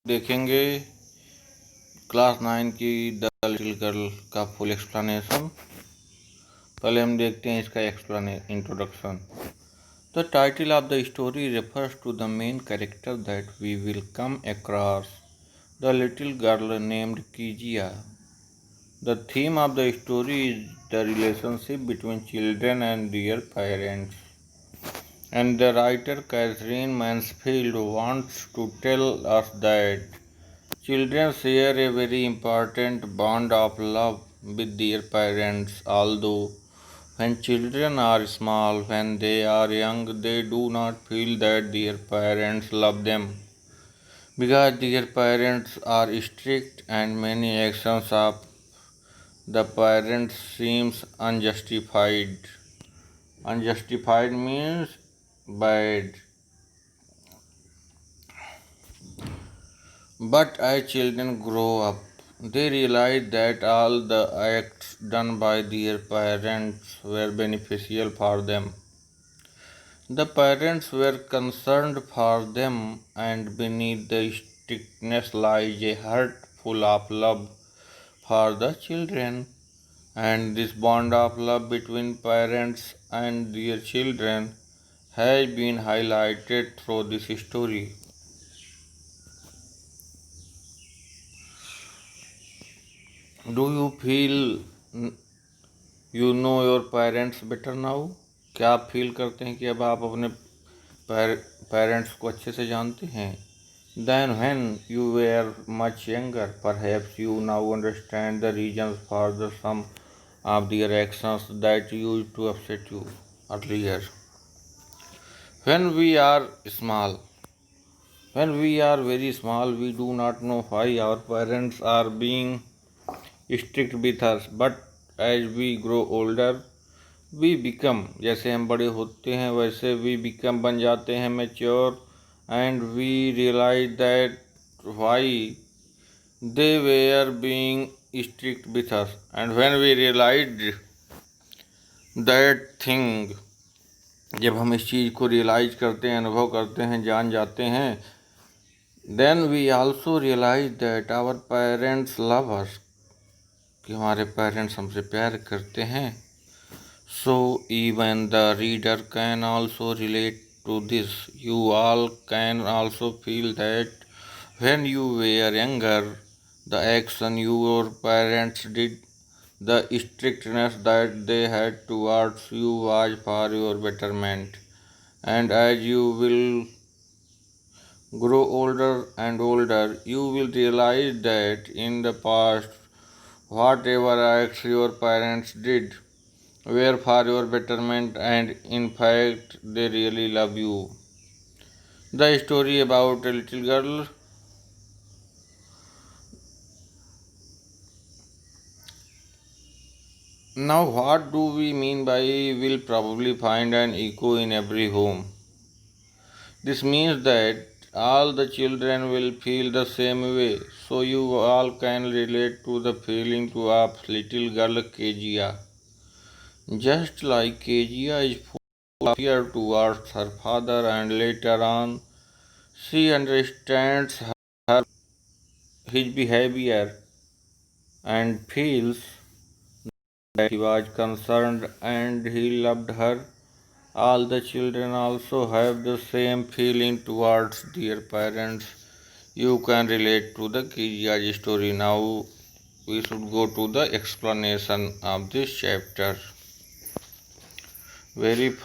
देखेंगे क्लास 9 की the little girl का फुल एक्सप्लेनेशन। पहले हम देखते हैं इसका introduction. The title of the story refers to the main character that we will come across, the little girl named Kezia. The theme of the story is the relationship between children and their parents. And the writer Catherine Mansfield wants to tell us that children share a very important bond of love with their parents. Although when children are small, when they are young, they do not feel that their parents love them, because their parents are strict and many actions of the parents seems unjustified. Unjustified means bad. But as children grow up, they realize that all the acts done by their parents were beneficial for them. The parents were concerned for them, and beneath the strictness lies a heart full of love for the children. And this bond of love between parents and their children has been highlighted through this story. Do you feel you know your parents better now? क्या आप feel करते हैं कि अब आप अपने parents को अच्छे से जानते हैं? Then when you were much younger, perhaps you now understand the reasons for the some of their actions that used to upset you earlier. When we are small, when we are very small, we do not know why our parents are being strict with us. But as we grow older, we become, जैसे हम बड़े होते हैं वैसे we become बन जाते हैं mature, and we realize that why they were being strict with us. And when we realized that thing, जब हम इस चीज़ को रियलाइज करते हैं, अनुभव करते हैं, जान जाते हैं, then we also realize that our parents love us, कि हमारे पेरेंट्स हमसे प्यार करते हैं. So even the reader can also relate to this. You all can also feel that when you were younger, the action your parents did, the strictness that they had towards you was for your betterment. And as you will grow older and older, you will realize that in the past, whatever acts your parents did were for your betterment, and in fact, they really love you. The story about a little girl. Now, what do we mean by will probably find an echo in every home? This means that all the children will feel the same way, so you all can relate to the feeling of little girl Kezia. Just like Kezia is full of fear towards her father, and later on she understands his behavior and feels that he was concerned and he loved her. All the children also have the same feeling towards their parents. You can relate to the Kija's story. Now we should go to the explanation of this chapter. Very